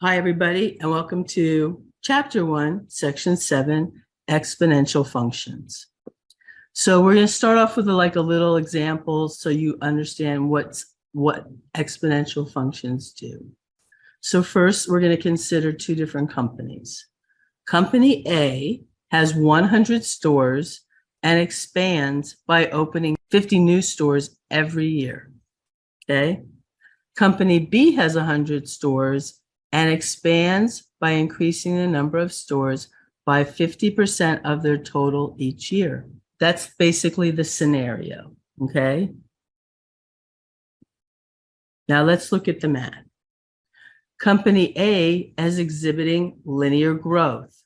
Hi, everybody, and welcome to Chapter 1, Section 7, Exponential Functions. So we're going to start off with a little example so you understand what exponential functions do. So first, we're going to consider two different companies. Company A has 100 stores and expands by opening 50 new stores every year. Okay. Company B has 100 stores and expands by increasing the number of stores by 50% of their total each year. That's basically the scenario, okay? Now let's look at the math. Company A is exhibiting linear growth.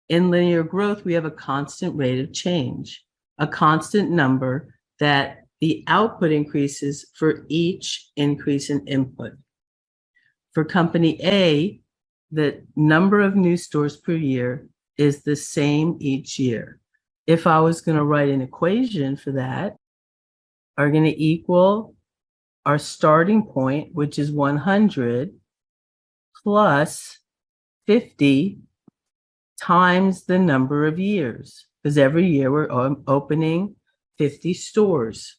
In linear growth, we have a constant rate of change, a constant number that the output increases for each increase in input. For Company A, the number of new stores per year is the same each year. If I was going to write an equation for that, are going to equal our starting point, which is 100 plus 50 times the number of years, because every year we're opening 50 stores.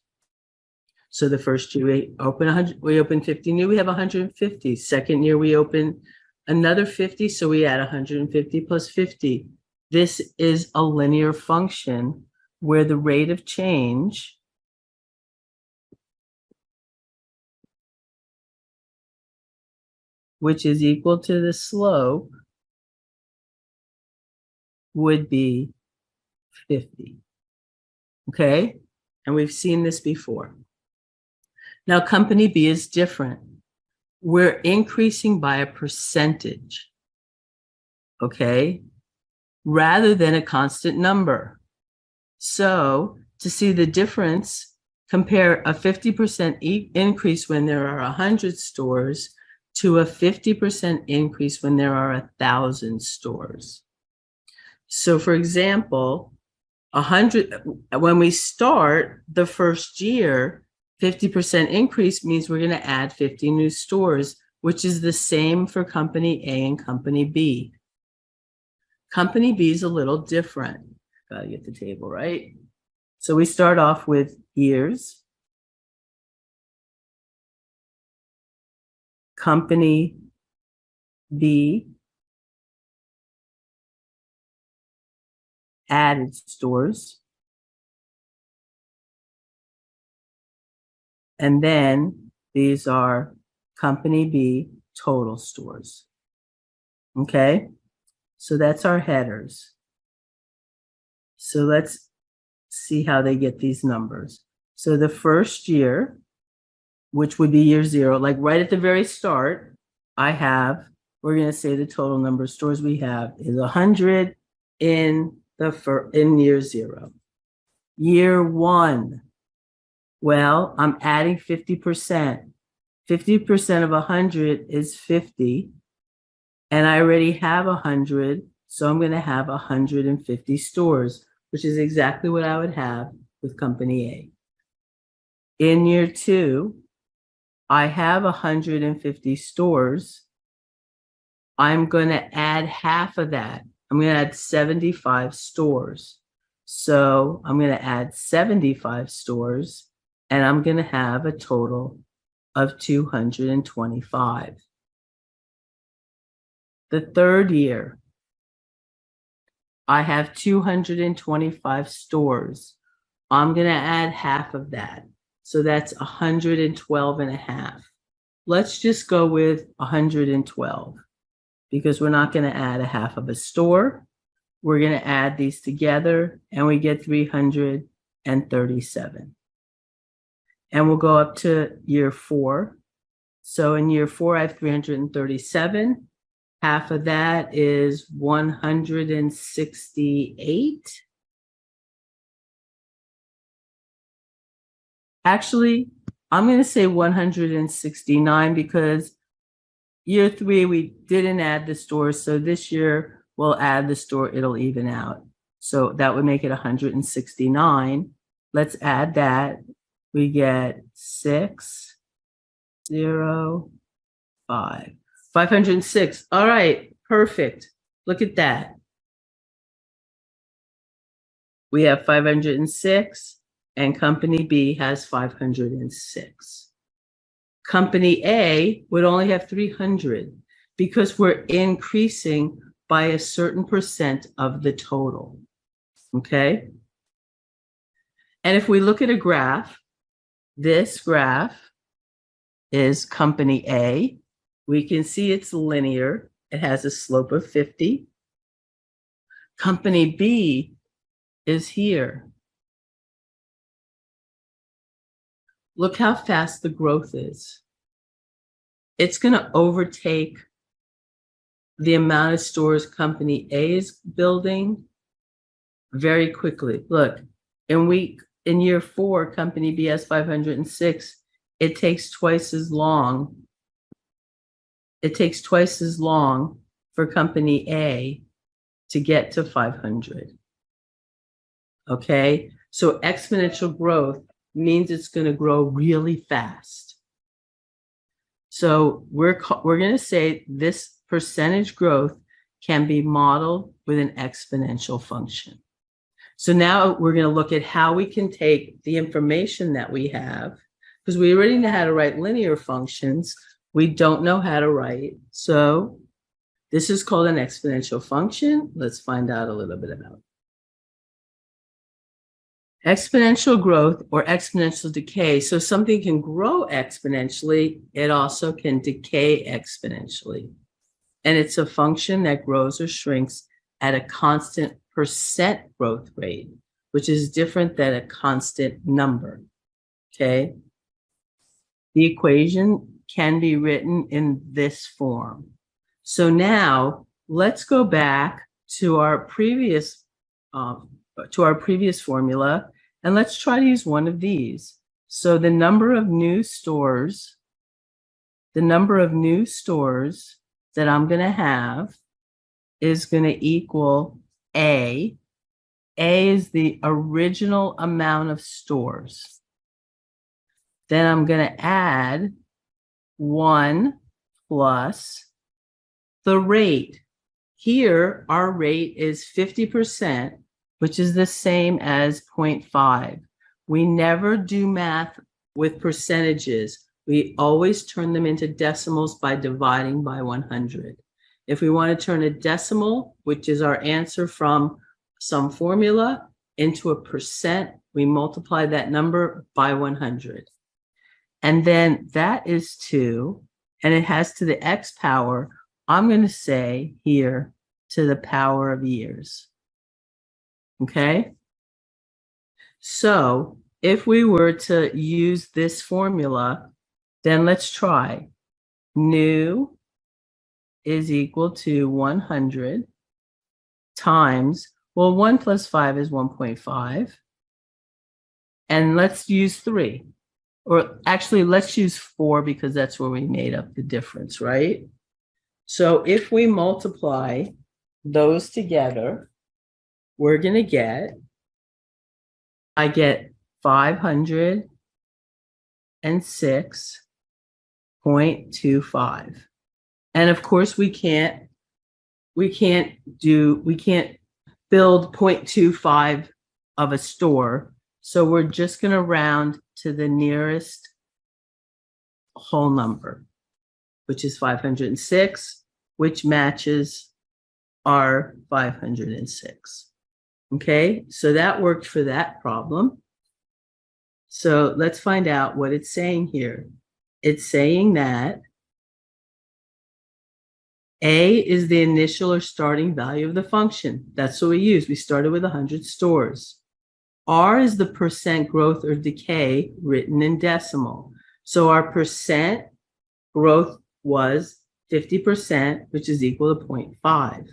So the first year we open 50 new, we have 150. Second year we open another 50, so we add 150 plus 50. This is a linear function where the rate of change which is equal to the slope would be 50. Okay? And we've seen this before. Now, Company B is different. We're increasing by a percentage, okay, rather than a constant number. So to see the difference, compare a 50% increase when there are 100 stores to a 50% increase when there are 1,000 stores. So for example, 100, when we start the first year, 50% increase means we're going to add 50 new stores, which is the same for Company A and Company B. Company B is a little different. Got to get the table right. So we start off with years. Company B added stores. And then these are Company B total stores. Okay, so that's our headers. So let's see how they get these numbers. So the first year, which would be year 0, like right at the very start, we're going to say the total number of stores we have is 100 in year 0. Year 1. Well, I'm adding 50%. 50% of 100 is 50. And I already have 100, so I'm going to have 150 stores, which is exactly what I would have with Company A. In year 2, I have 150 stores. I'm going to add half of that. I'm going to add 75 stores. So I'm going to add 75 stores. And I'm going to have a total of 225. The third year, I have 225 stores. I'm going to add half of that. So that's 112 and a half. Let's just go with 112 because we're not going to add a half of a store. We're going to add these together and we get 337. And we'll go up to year 4. So in year 4, I have 337. Half of that is 168. Actually, I'm going to say 169 because year 3, we didn't add the store. So this year, we'll add the store. It'll even out. So that would make it 169. Let's add that. We get 6, 0, 5. 506. All right, perfect. Look at that. We have 506, and company B has 506. Company A would only have 300 because we're increasing by a certain percent of the total. Okay? And if we look at a graph, this graph is company A. We can see it's linear. It has a slope of 50. Company B is here. Look how fast the growth is. It's going to overtake the amount of stores company A is building very quickly. Look, in year 4, company B has 506. It takes twice as long. It takes twice as long for company A to get to 500. Okay? So exponential growth means it's going to grow really fast. So we're going to say this percentage growth can be modeled with an exponential function. So now we're going to look at how we can take the information that we have, because we already know how to write linear functions. We don't know how to write. So this is called an exponential function. Let's find out a little bit about it. Exponential growth or exponential decay. So something can grow exponentially. It also can decay exponentially. And it's a function that grows or shrinks at a constant percent growth rate, which is different than a constant number. Okay? The equation can be written in this form. So now let's go back to our previous formula, and let's try to use one of these. So the number of new stores that I'm going to have is going to equal A. A is the original amount of stores. Then I'm going to add 1 plus the rate. Here, our rate is 50%, which is the same as 0.5. We never do math with percentages. We always turn them into decimals by dividing by 100. If we want to turn a decimal, which is our answer from some formula, into a percent, we multiply that number by 100. And then that is 2, and it has to the x power, I'm going to say here, to the power of years. Okay? So if we were to use this formula, then let's try. New is equal to 100 times, well, 1 plus 5 is 1.5. And let's use 3. Or actually, let's use 4 because that's where we made up the difference, right? So if we multiply those together, we're going to get, I get 506.25. And of course, we can't build 0.25 of a store. So we're just going to round to the nearest whole number, which is 506, which matches our 506. Okay, so that worked for that problem. So let's find out what it's saying here. It's saying that A is the initial or starting value of the function. That's what we use. We started with 100 stores. R is the percent growth or decay written in decimal. So our percent growth was 50%, which is equal to 0.5.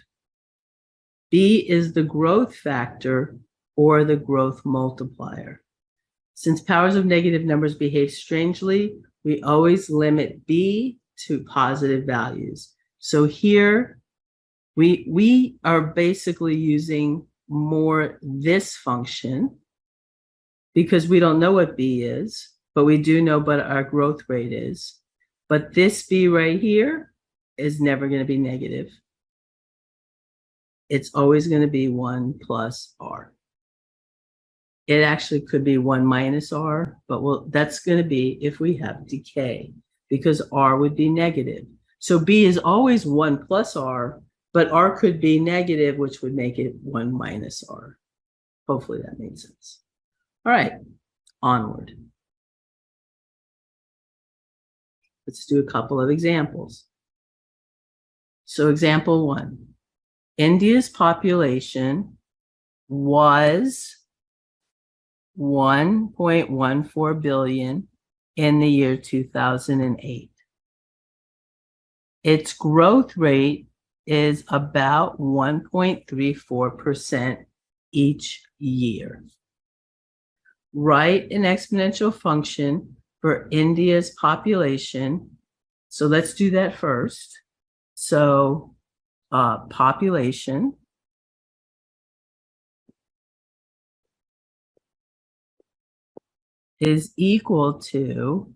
B is the growth factor or the growth multiplier. Since powers of negative numbers behave strangely, we always limit B to positive values. So here, we are basically using more this function because we don't know what B is, but we do know what our growth rate is. But this B right here is never going to be negative. It's always going to be 1 plus R. It actually could be 1 minus R, but that's going to be if we have decay, because R would be negative. So B is always 1 plus R, but R could be negative, which would make it 1 minus R. Hopefully that made sense. All right, onward. Let's do a couple of examples. So example 1, India's population was 1.14 billion in the year 2008. Its growth rate is about 1.34% each year. Write an exponential function for India's population. So let's do that first. So population is equal to,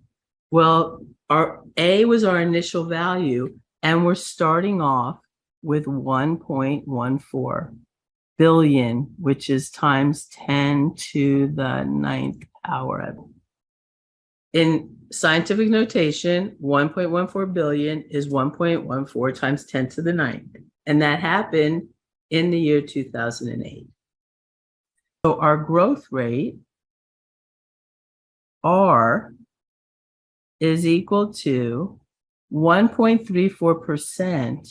well, our A was our initial value, and we're starting off with 1.14 billion, which is times 10 to the 9th power. In scientific notation, 1.14 billion is 1.14 times 10 to the 9th. And that happened in the year 2008. So our growth rate, R, is equal to 1.34%,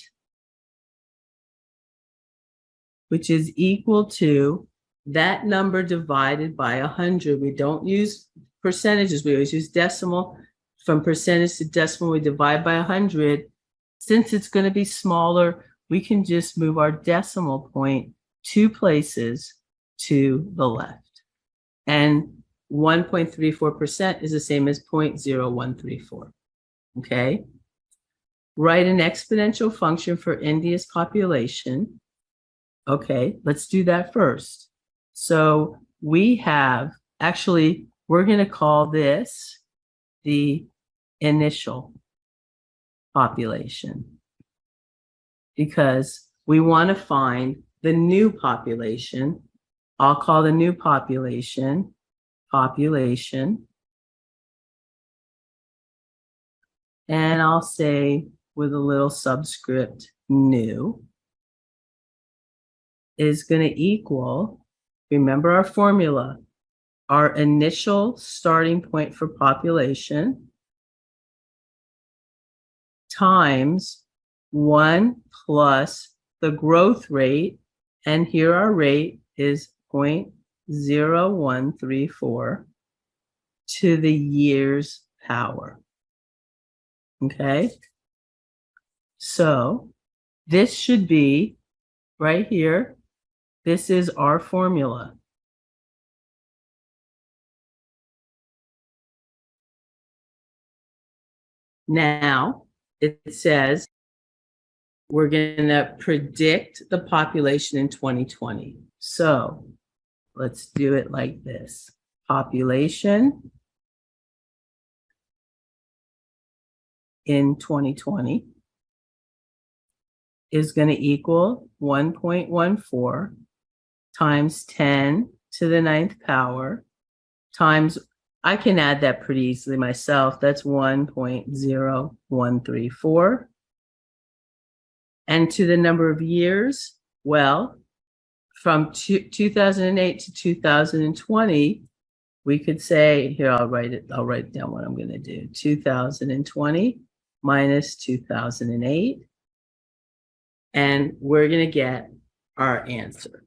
which is equal to that number divided by 100. We don't use percentages. We always use decimal. From percentage to decimal, we divide by 100. Since it's going to be smaller, we can just move our decimal point 2 places to the left. And 1.34% is the same as 0.0134. Okay? Write an exponential function for India's population. Okay, let's do that first. So we have, actually, we're going to call this the initial population, because we want to find the new population. I'll call the new population, and I'll say with a little subscript, new, is going to equal, remember our formula, our initial starting point for population times 1 plus the growth rate, and here our rate is 0.0134 to the year's power. Okay? So this should be right here. This is our formula. Now, it says we're going to predict the population in 2020. So let's do it like this. Population in 2020 is going to equal 1.14 times 10 to the 9th power times, I can add that pretty easily myself. That's 1.0134. And to the number of years, well, from 2008 to 2020, we could say, here, I'll write down what I'm going to do. 2020 minus 2008. And we're going to get our answer.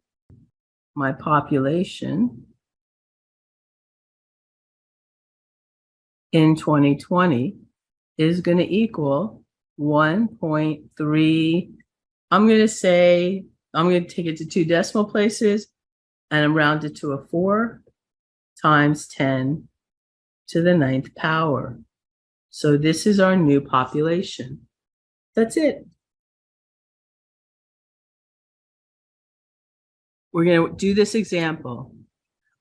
My population in 2020 is going to equal 1.3. I'm going to say, I'm going to take it to 2 decimal places and I'm rounded to a 4 times 10 to the 9th power. So this is our new population. That's it. We're going to do this example.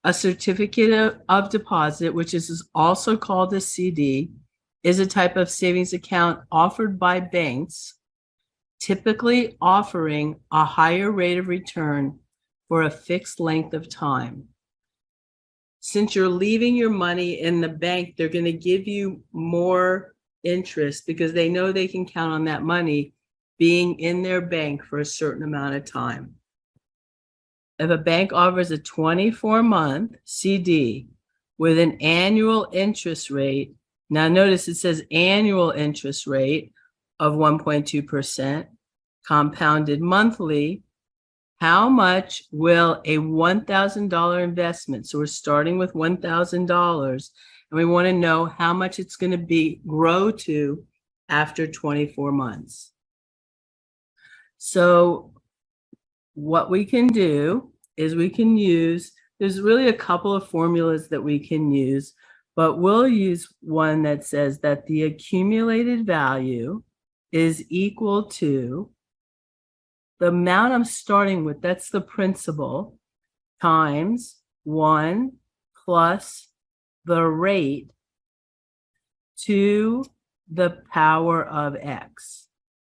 A certificate of deposit, which is also called a CD, is a type of savings account offered by banks typically offering a higher rate of return for a fixed length of time. Since you're leaving your money in the bank, they're going to give you more interest because they know they can count on that money being in their bank for a certain amount of time. If a bank offers a 24-month CD with an annual interest rate, now notice it says annual interest rate of 1.2%, compounded monthly, how much will a $1,000 investment, so we're starting with $1,000, and we want to know how much it's going to grow to after 24 months. So what we can do is we can use, there's really a couple of formulas that we can use, but we'll use one that says that the accumulated value is equal to the amount I'm starting with, that's the principal, times 1 plus the rate to the power of x.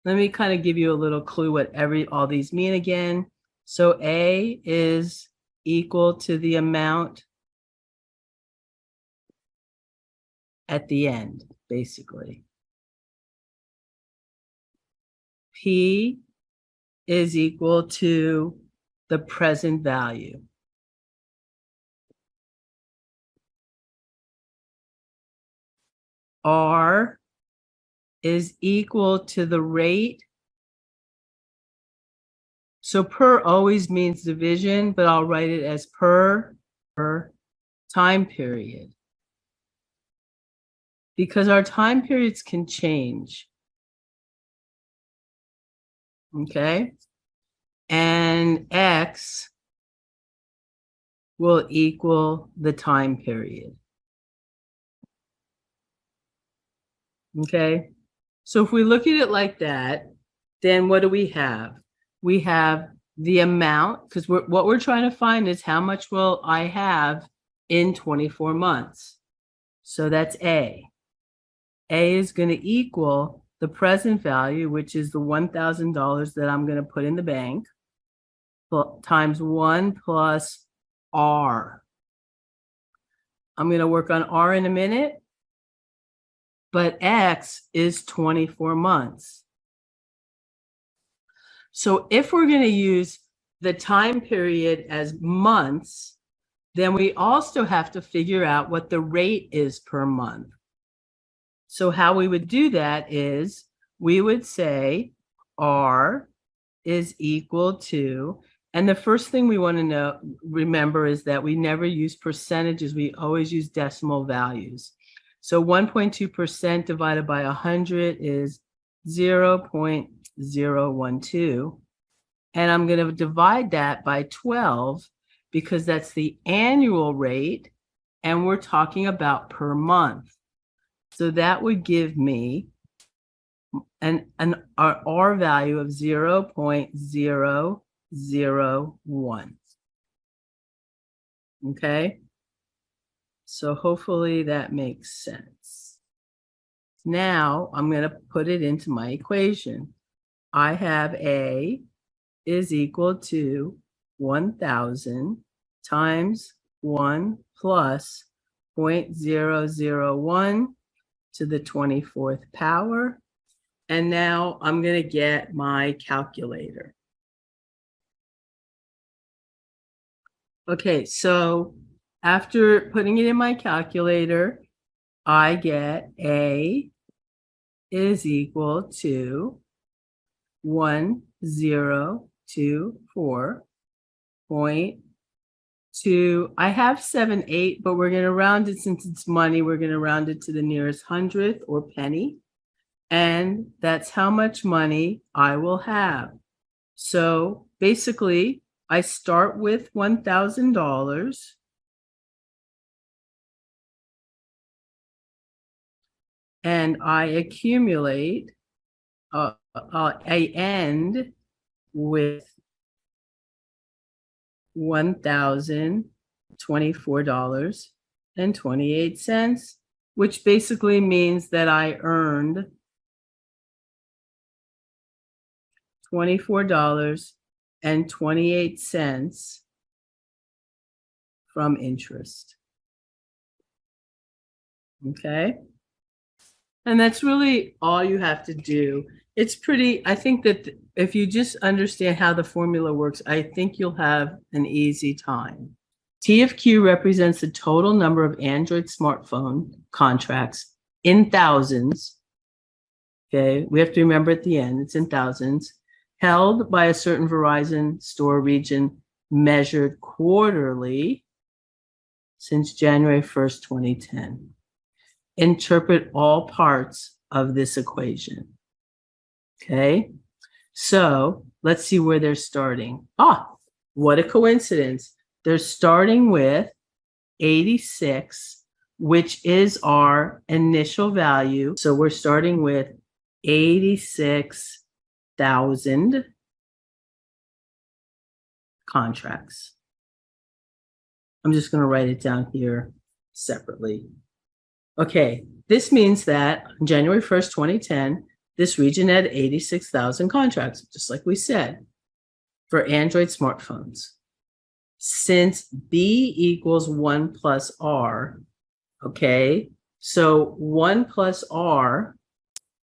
Let me kind of give you a little clue what all these mean again. So A is equal to the amount at the end, basically. P is equal to the present value. R is equal to the rate. So per always means division, but I'll write it as per time period, because our time periods can change. Okay? And X will equal the time period. Okay? So if we look at it like that, then what do we have? We have the amount, because what we're trying to find is how much will I have in 24 months. So that's A. A is going to equal the present value, which is the $1,000 that I'm going to put in the bank, times 1 plus R. I'm going to work on R in a minute, but X is 24 months. So if we're going to use the time period as months, then we also have to figure out what the rate is per month. So how we would do that is we would say R is equal to, and the first thing we want to remember is that we never use percentages. We always use decimal values. So 1.2% divided by 100 is 0.012. And I'm going to divide that by 12 because that's the annual rate, and we're talking about per month. So that would give me an R value of 0.001. Okay? So hopefully that makes sense. Now I'm going to put it into my equation. I have A is equal to 1,000 times 1 plus 0.001 to the 24th power. And now I'm going to get my calculator. Okay, so after putting it in my calculator, I get A is equal to 1024.2. I have 78, but we're going to round it, since it's money, we're going to round it to the nearest hundredth or penny. And that's how much money I will have. So basically, I start with $1,000. And I accumulate, I end with $1,024.28, which basically means that I earned $24.28 from interest. Okay? And that's really all you have to do. It's pretty, I think that if you just understand how the formula works, I think you'll have an easy time. T of Q represents the total number of Android smartphone contracts in thousands. Okay, we have to remember at the end, it's in thousands, held by a certain Verizon store region measured quarterly since January 1st, 2010. Interpret all parts of this equation. Okay, so let's see where they're starting. What a coincidence. They're starting with 86, which is our initial value. So we're starting with 86,000 contracts. I'm just going to write it down here separately. Okay, this means that on January 1st, 2010, this region had 86,000 contracts, just like we said, for Android smartphones. Since B equals 1 plus R, okay, so 1 plus R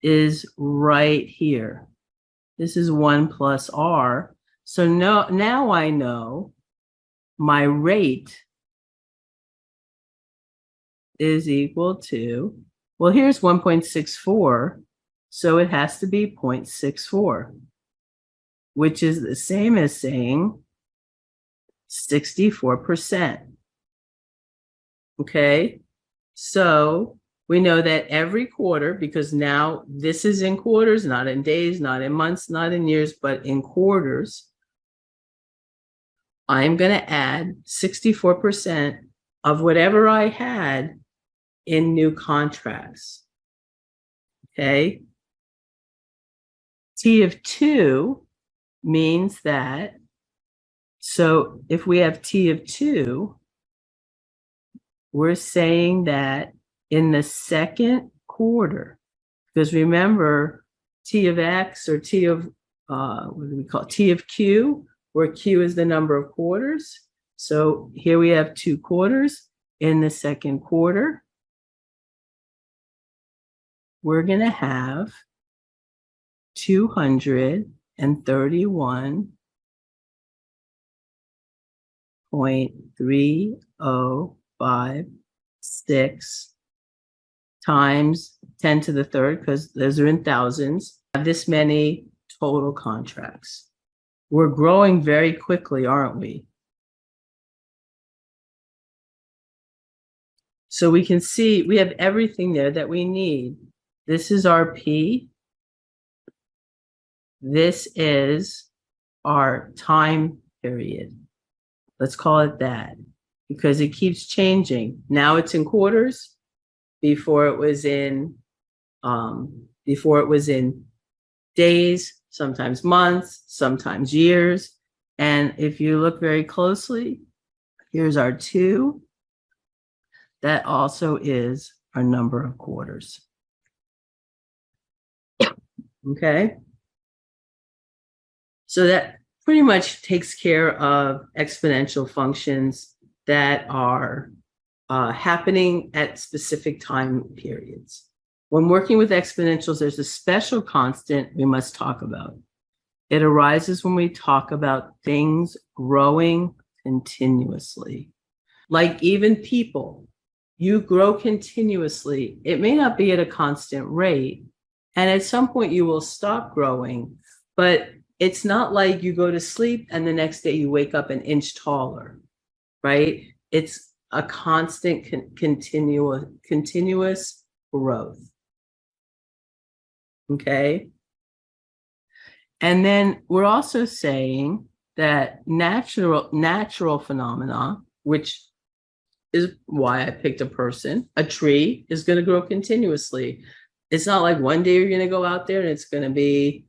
is right here. This is 1 plus R. So now I know my rate is equal to, well, here's 1.64, so it has to be 0.64, which is the same as saying 64%. Okay, so we know that every quarter, because now this is in quarters, not in days, not in months, not in years, but in quarters, I'm going to add 64% of whatever I had in new contracts. Okay. T of 2 means that, so if we have T of 2, we're saying that in the second quarter, because remember, T of X or T of, what do we call it? T of Q, where Q is the number of quarters. So here we have 2 quarters. In the second quarter, we're going to have 231.3056 times 10 to the third, because those are in thousands, have this many total contracts. We're growing very quickly, aren't we? So we can see we have everything there that we need. This is our P. This is our time period. Let's call it that, because it keeps changing. Now it's in quarters. Before it was in days, sometimes months, sometimes years. And if you look very closely, here's our 2. That also is our number of quarters. Okay. So that pretty much takes care of exponential functions that are happening at specific time periods. When working with exponentials, there's a special constant we must talk about. It arises when we talk about things growing continuously. Like even people, you grow continuously. It may not be at a constant rate, and at some point you will stop growing, but it's not like you go to sleep and the next day you wake up an inch taller, right? It's a constant, continuous growth. Okay. And then we're also saying that natural phenomena, which is why I picked a person, a tree is going to grow continuously. It's not like one day you're going to go out there and it's going to be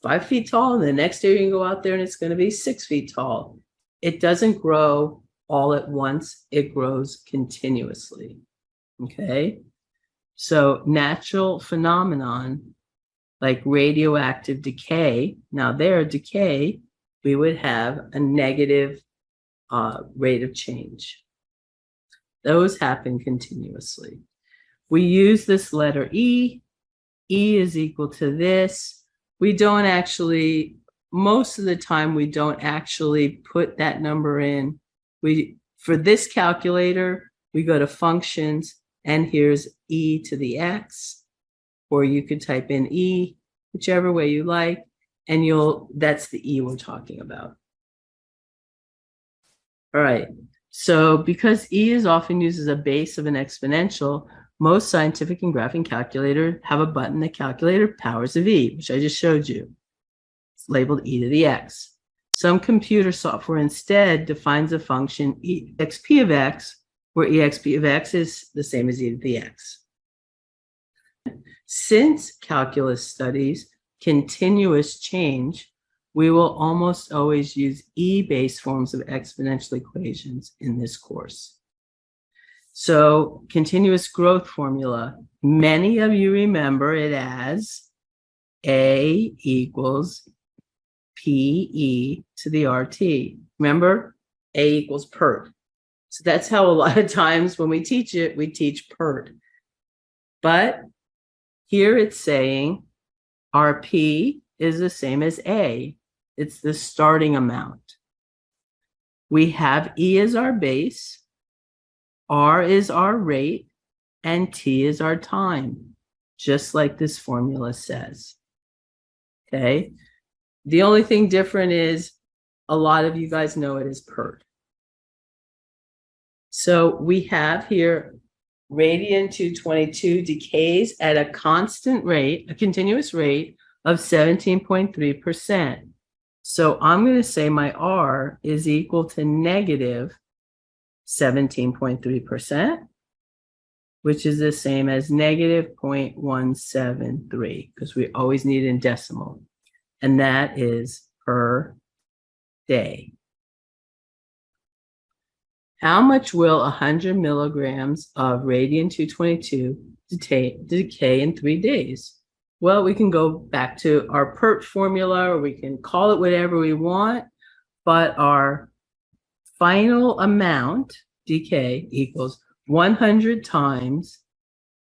5 feet tall, and the next day you can go out there and it's going to be 6 feet tall. It doesn't grow all at once. It grows continuously. Okay. So natural phenomenon like radioactive decay. Now there, decay, we would have a negative rate of change. Those happen continuously. We use this letter E. E is equal to this. We don't actually, most of the time, we don't actually put that number in. For this calculator, we go to functions, and here's E to the X, or you could type in E, whichever way you like, and that's the E we're talking about. All right, so because E is often used as a base of an exponential, most scientific and graphing calculators have a button that calculates powers of E, which I just showed you. It's labeled E to the X. Some computer software instead defines a function exp of X, where exp of X is the same as E to the X. Since calculus studies continuous change, we will almost always use E-based forms of exponential equations in this course. So continuous growth formula, many of you remember it as A equals PE to the RT. Remember, A equals PERT. So that's how a lot of times when we teach it, we teach PERT. But here it's saying RP is the same as A. It's the starting amount. We have E as our base, R is our rate, and T is our time, just like this formula says. Okay? The only thing different is a lot of you guys know it as PERT. So we have here radium-222 decays at a constant rate, a continuous rate of 17.3%. So I'm going to say my R is equal to negative 17.3%, which is the same as negative 0.173, because we always need it in decimal. And that is per day. How much will 100 milligrams of radium-222 decay in 3 days? Well, we can go back to our PERT formula, or we can call it whatever we want, but our final amount, decay, equals 100 times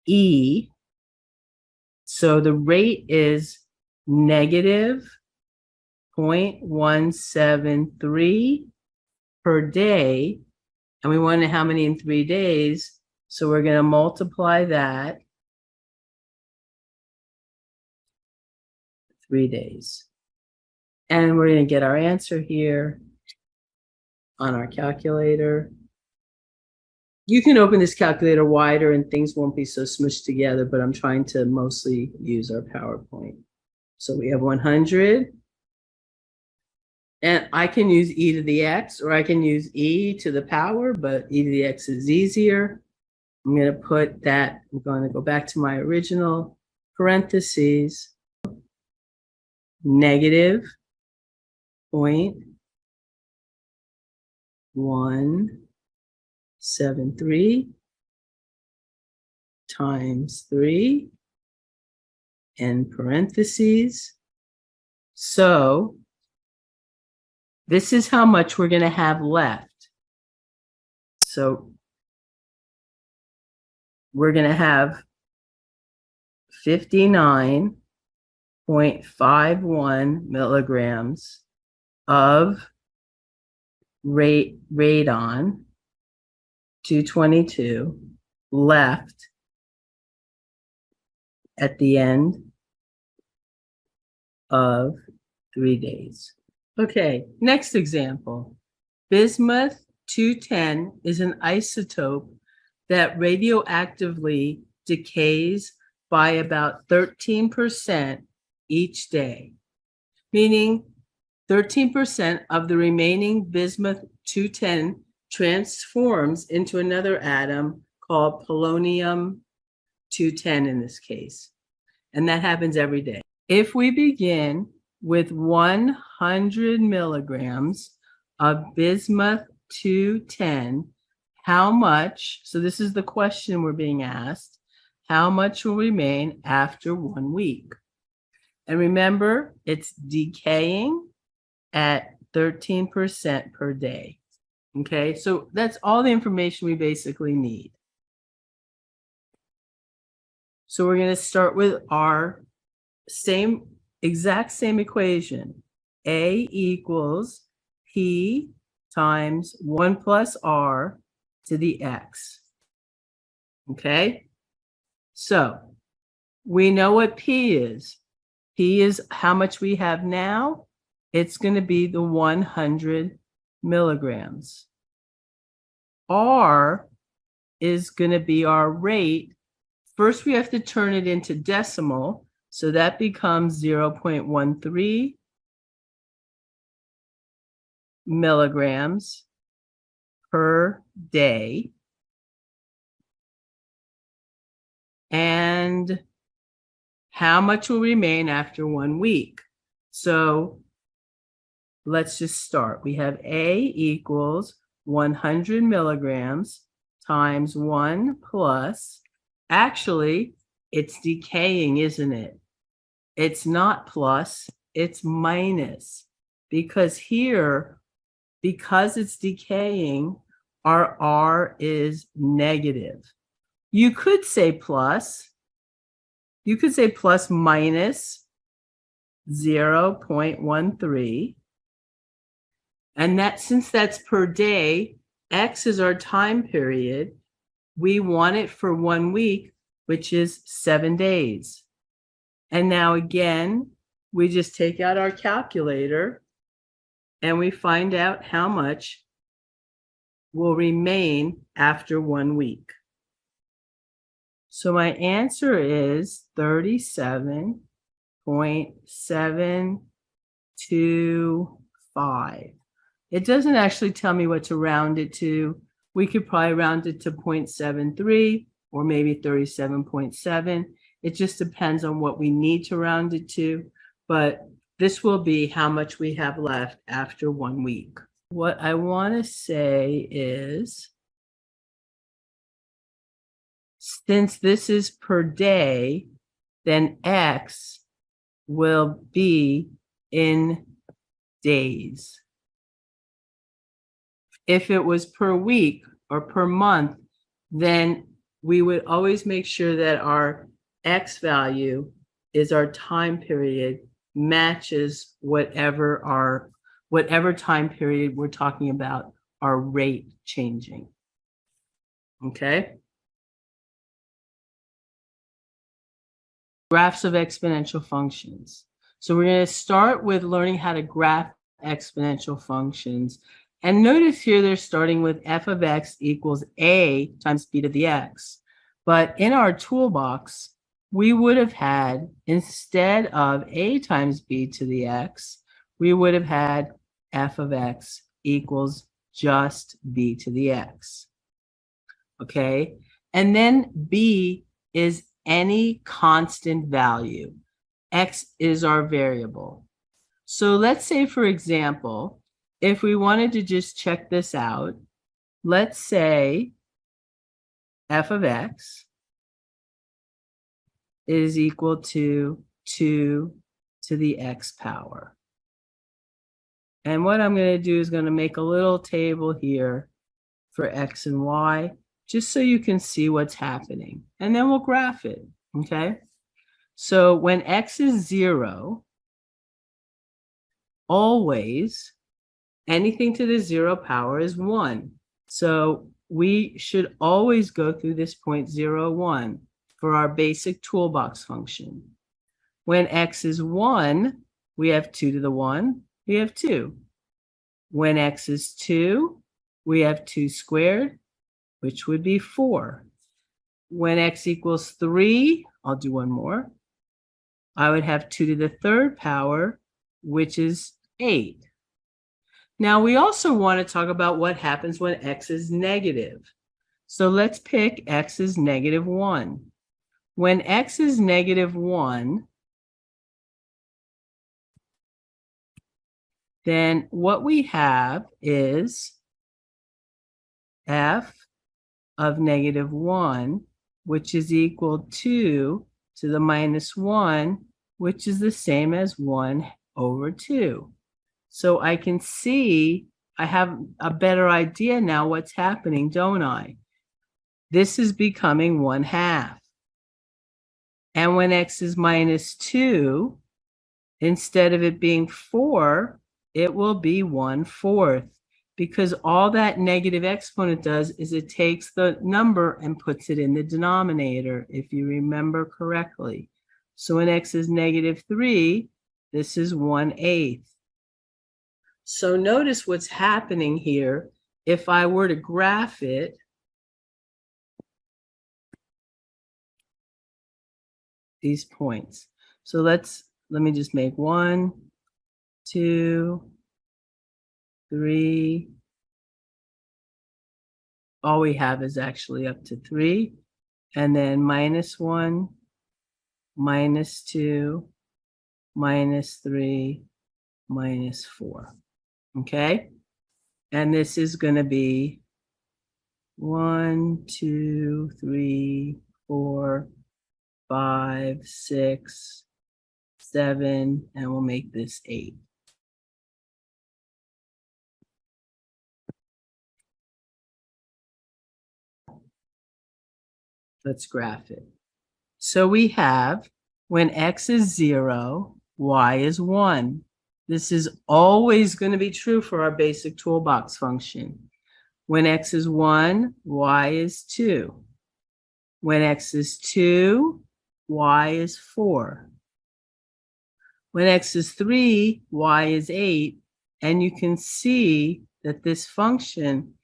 E. So the rate is negative 0.173 per day, and we want to know how many in 3 days, so we're going to multiply that 3 days. And we're going to get our answer here on our calculator. You can open this calculator wider and things won't be so smushed together, but I'm trying to mostly use our PowerPoint. So we have 100. And I can use E to the X, or I can use E to the power, but E to the X is easier. I'm going to put that, I'm going to go back to my original parentheses, negative 0.173 times 3 in parentheses. So this is how much we're going to have left. So we're going to have 59.51 milligrams of radon 222 left at the end of 3 days. Okay, next example. Bismuth-210 is an isotope that radioactively decays by about 13% each day, meaning 13% of the remaining bismuth-210 transforms into another atom called polonium-210 in this case, and that happens every day. If we begin with 100 milligrams of bismuth-210, how much, so this is the question we're being asked, how much will remain after 1 week? And remember, it's decaying at 13% per day. Okay, so that's all the information we basically need. So we're going to start with our exact same equation. A equals P times 1 plus R to the X. Okay, so we know what P is. P is how much we have now. It's going to be the 100 milligrams. R is going to be our rate. First, we have to turn it into decimal. So that becomes 0.13 milligrams per day. And how much will remain after 1 week? So let's just start. We have A equals 100 milligrams times 1 plus. Actually, it's decaying, isn't it? It's not plus, it's minus. Because here, because it's decaying, our R is negative. You could say plus. You could say plus minus 0.13. And that, since that's per day, X is our time period. We want it for 1 week, which is 7 days. And now again, we just take out our calculator and we find out how much will remain after 1 week. So my answer is 37.725. It doesn't actually tell me what to round it to. We could probably round it to 0.73 or maybe 37.7. It just depends on what we need to round it to. But this will be how much we have left after 1 week. What I want to say is, since this is per day, then X will be in days. If it was per week or per month, then we would always make sure that our X value is our time period matches whatever time period we're talking about our rate changing. Okay? Graphs of exponential functions. So we're going to start with learning how to graph exponential functions. And notice here they're starting with f of x equals a times b to the x. But in our toolbox, we would have had, instead of a times b to the x, we would have had f of x equals just b to the x. Okay? And then b is any constant value. X is our variable. So let's say, for example, if we wanted to just check this out, let's say f of x is equal to 2 to the x power. And what I'm going to do is going to make a little table here for x and y, just so you can see what's happening. And then we'll graph it, okay? So when x is 0, always anything to the 0 power is 1. So we should always go through this point 0, 1 for our basic toolbox function. When x is 1, we have 2 to the 1, we have 2. When x is 2, we have 2 squared, which would be 4. When x equals 3, I'll do one more. I would have 2 to the 3rd power, which is 8. Now, we also want to talk about what happens when x is negative. So let's pick x is negative 1. When x is negative 1, then what we have is f of negative 1, which is equal to the minus 1 which is the same as 1 over 2. So I can see, I have a better idea now what's happening, don't I? This is becoming 1/2. And when x is minus 2, instead of it being 4, it will be 1/4. Because all that negative exponent does is it takes the number and puts it in the denominator, if you remember correctly. So when x is negative 3, this is 1/8. So notice what's happening here. If I were to graph it, these points. So let me just make 1, 2, 3. All we have is actually up to 3. And then -1, -2, -3, -4. Okay? And this is going to be 1, 2, 3, 4, 5, 6, 7, and we'll make this 8. Let's graph it. So we have when x is 0, y is 1. This is always going to be true for our basic toolbox function. When x is 1, y is 2. When x is 2, y is 4. When x is 3, y is 8. And you can see that this function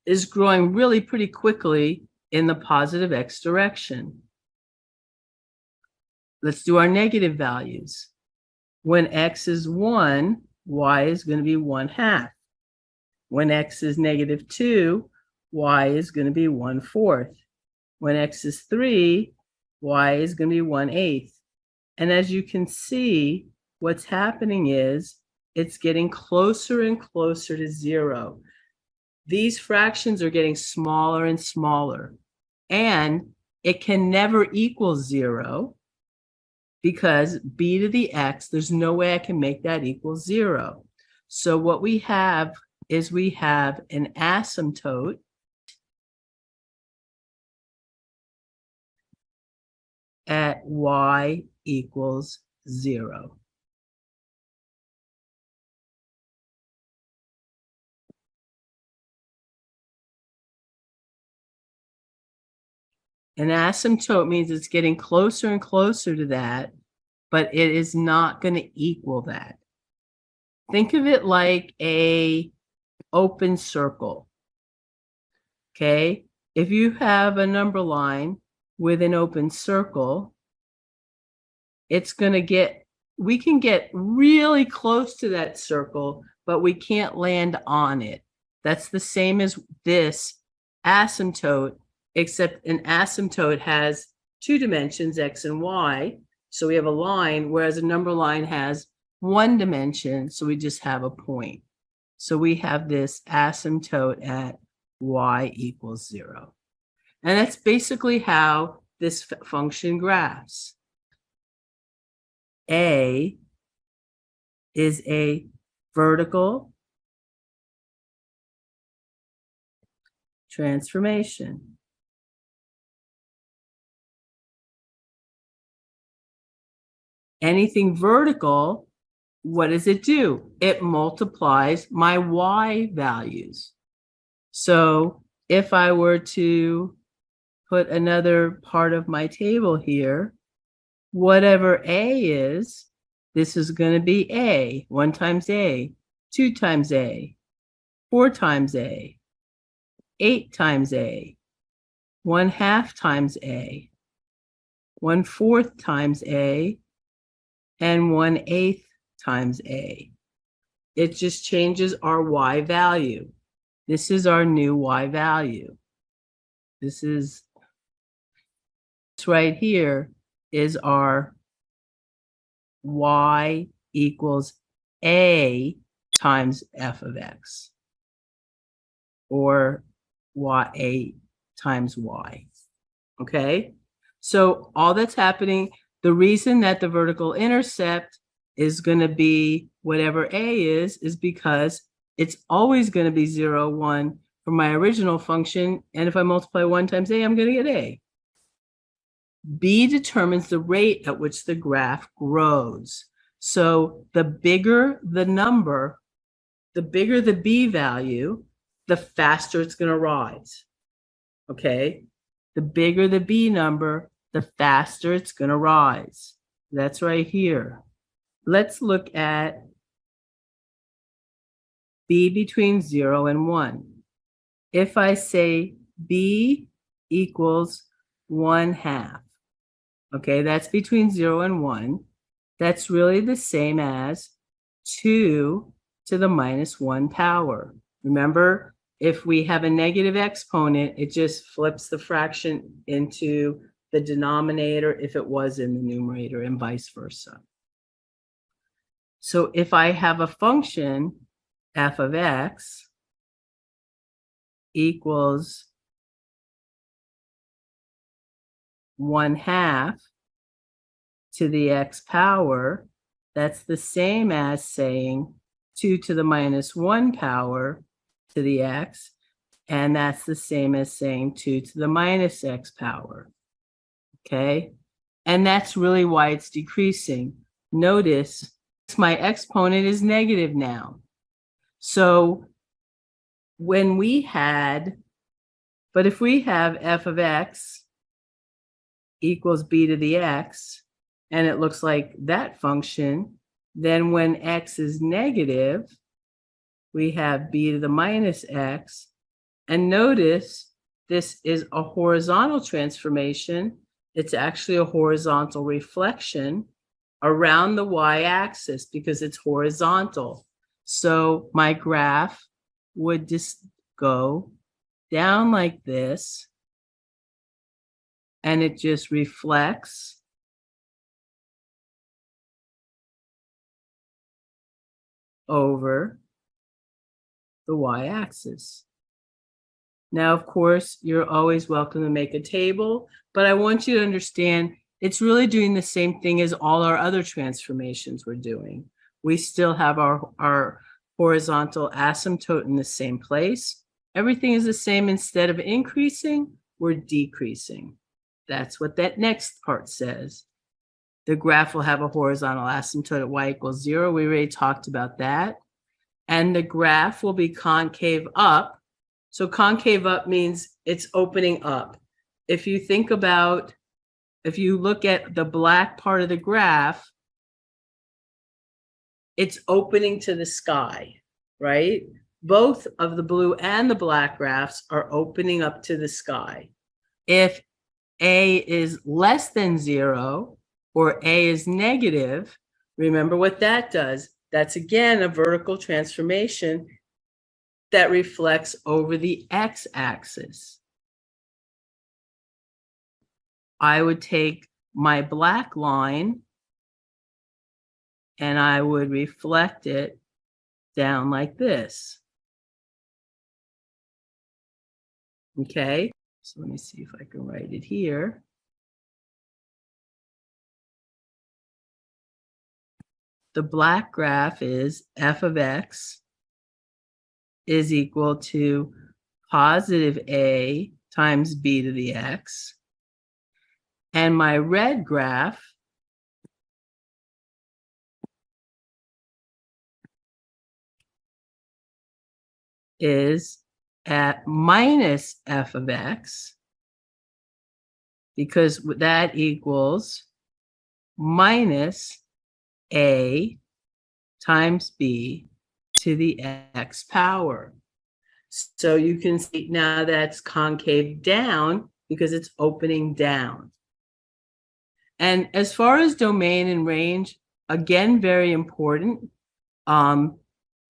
is growing really pretty quickly in the positive x direction. Let's do our negative values. When x is 1, y is going to be 1/2. When x is negative 2, y is going to be 1/4. When x is 3, y is going to be 1/8. And as you can see, what's happening is it's getting closer and closer to 0. These fractions are getting smaller and smaller. And it can never equal 0 because b to the x, there's no way I can make that equal 0. So what we have is we have an asymptote at y equals 0. An asymptote means it's getting closer and closer to that, but it is not going to equal that. Think of it like a open circle. Okay? If you have a number line with an open circle, it's going to get, we can get really close to that circle, but we can't land on it. That's the same as this asymptote, except an asymptote has 2 dimensions, x and y. So we have a line, whereas a number line has 1 dimension, so we just have a point. So we have this asymptote at y equals 0. And that's basically how this function graphs. A is a vertical transformation. Anything vertical, what does it do? It multiplies my y values. So if I were to put another part of my table here, whatever A is, this is going to be A, 1 times A, 2 times A, 4 times A, 8 times A, 1/2 times A, 1/4 times A, and 1/8 times A. It just changes our y value. This is our new y value. This right here is our y equals A times f of x, or a times y. Okay? So all that's happening, The reason that the vertical intercept is going to be whatever a is because it's always going to be 0, 1 for my original function. And if I multiply 1 times a, I'm going to get a. B determines the rate at which the graph grows. So the bigger the number, the bigger the B value, the faster it's going to rise. Okay? The bigger the B number, the faster it's going to rise. That's right here. Let's look at B between 0 and 1. If I say B equals 1/2, okay, that's between 0 and 1. That's really the same as 2 to the minus 1 power. Remember, if we have a negative exponent, it just flips the fraction into the denominator if it was in the numerator and vice versa. So if I have a function, f of x equals 1/2 to the x power, that's the same as saying 2 to the minus 1 power to the x, and that's the same as saying 2 to the minus x power. Okay? And that's really why it's decreasing. Notice my exponent is negative now. So when we had, but if we have f of x equals b to the x, and it looks like that function, then when x is negative, we have b to the minus x. And notice this is a horizontal transformation. It's actually a horizontal reflection around the y-axis because it's horizontal. So my graph would just go down like this, and it just reflects over the y-axis. Now, of course, you're always welcome to make a table, but I want you to understand it's really doing the same thing as all our other transformations we're doing. We still have our horizontal asymptote in the same place. Everything is the same. Instead of increasing, we're decreasing. That's what that next part says. The graph will have a horizontal asymptote at y equals 0. We already talked about that. And the graph will be concave up. So concave up means it's opening up. If you think about, if you look at the black part of the graph, it's opening to the sky, right? Both of the blue and the black graphs are opening up to the sky. If a is less than 0 or a is negative, remember what that does. That's again a vertical transformation that reflects over the x-axis. I would take my black line and I would reflect it down like this. Okay, so let me see if I can write it here. The black graph is f of x is equal to positive a times b to the x. And my red graph is at minus f of x, because that equals minus a times b to the x power. So you can see now that's concave down because it's opening down. And as far as domain and range, again, very important.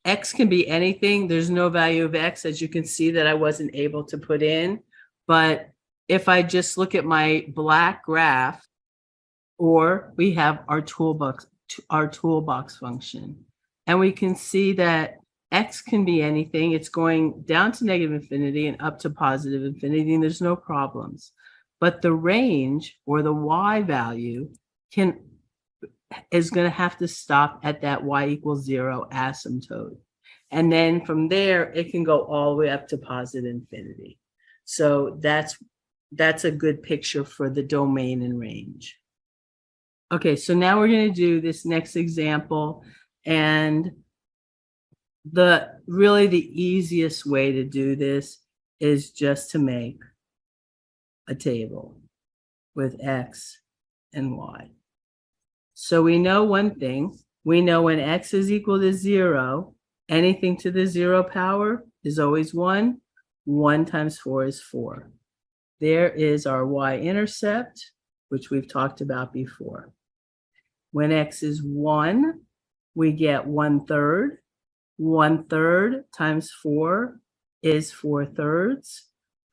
X can be anything. There's no value of x, as you can see, that I wasn't able to put in. But if I just look at my black graph, or we have our toolbox function, and we can see that x can be anything. It's going down to negative infinity and up to positive infinity, and there's no problems. But the range, or the y value, is going to have to stop at that y equals 0 asymptote. And then from there, it can go all the way up to positive infinity. So that's a good picture for the domain and range. Okay, so now we're going to do this next example. And really the easiest way to do this is just to make a table with x and y. So we know one thing. We know when x is equal to 0, anything to the 0 power is always 1. 1 times 4 is 4. There is our y-intercept, which we've talked about before. When x is 1, we get 1/3. 1/3 times 4 is 4/3.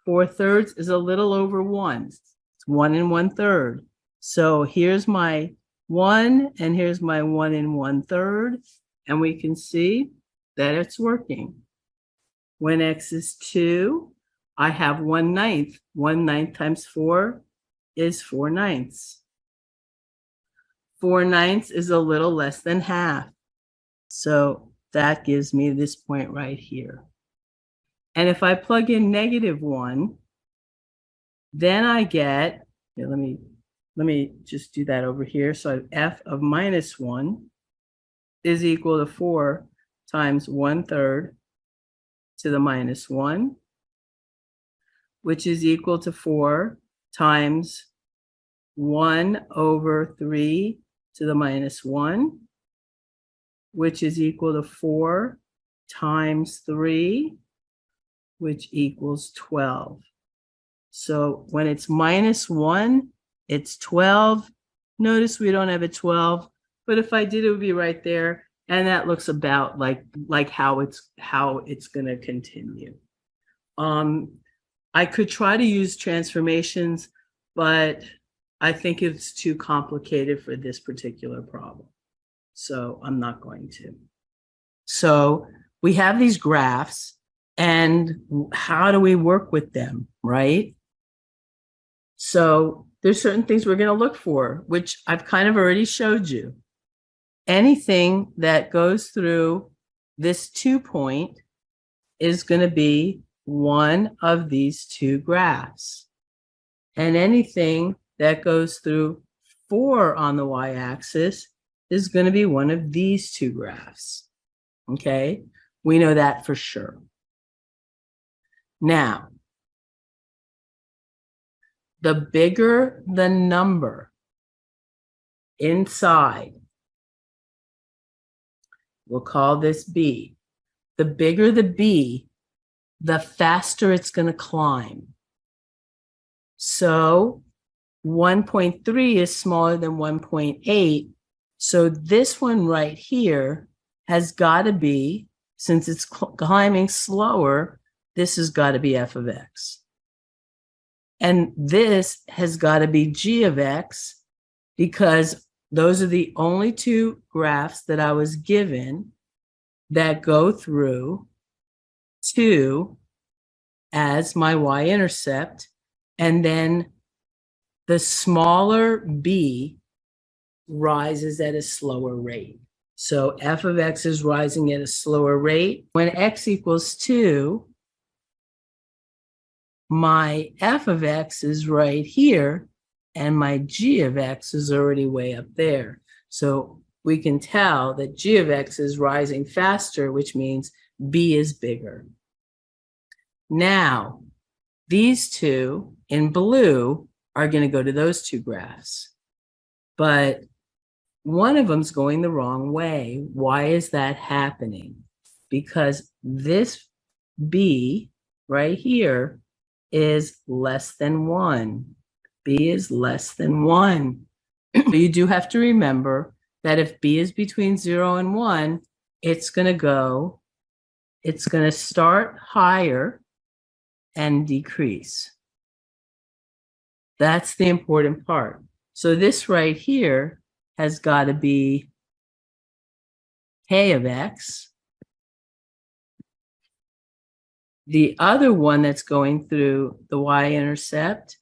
4/3 is a little over 1. It's 1 1/3. So here's my 1, and here's my 1 1/3. And we can see that it's working. When x is 2, I have 1/9. 1/9 times 4 is 4/9. 4/9 is a little less than half. So that gives me this point right here. And if I plug in -1, then I get, here, let me just do that over here. So f of -1 is equal to 4 times 1/3 to the -1, which is equal to 4 times 1/3 to the -1, which is equal to 4 times 3, which equals 12. So when it's -1, it's 12. Notice we don't have a 12, but if I did, it would be right there. And that looks about like how it's going to continue. I could try to use transformations, but I think it's too complicated for this particular problem. So I'm not going to. So we have these graphs, and how do we work with them, right? So there's certain things we're going to look for, which I've kind of already showed you. Anything that goes through this 2 point is going to be one of these two graphs. And anything that goes through 4 on the y-axis is going to be one of these two graphs. Okay? We know that for sure. Now, the bigger the number inside, we'll call this B. The bigger the B, the faster it's going to climb. So 1.3 is smaller than 1.8. So this one right here has got to be, since it's climbing slower, this has got to be f of x. And this has got to be g of x, because those are the only two graphs that I was given that go through 2 as my y-intercept. And then the smaller b rises at a slower rate. So f of x is rising at a slower rate. When x equals 2, my f of x is right here, and my g of x is already way up there. So we can tell that g of x is rising faster, which means b is bigger. Now, these two in blue are going to go to those two graphs. But one of them's going the wrong way. Why is that happening? Because this b right here is less than 1. B is less than 1. You do have to remember that if b is between 0 and 1, it's going to start higher and decrease. That's the important part. So this right here has got to be k of x. The other one that's going through the y-intercept,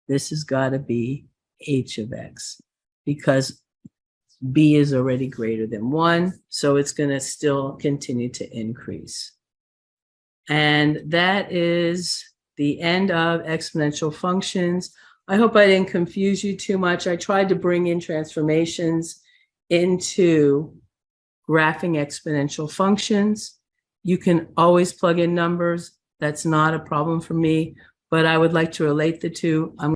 this has got to be h of x. because b is already greater than 1, so it's going to still continue to increase. And that is the end of exponential functions. I hope I didn't confuse you too much. I tried to bring in transformations into graphing exponential functions. You can always plug in numbers. That's not a problem for me, but I would like to relate the two. I'm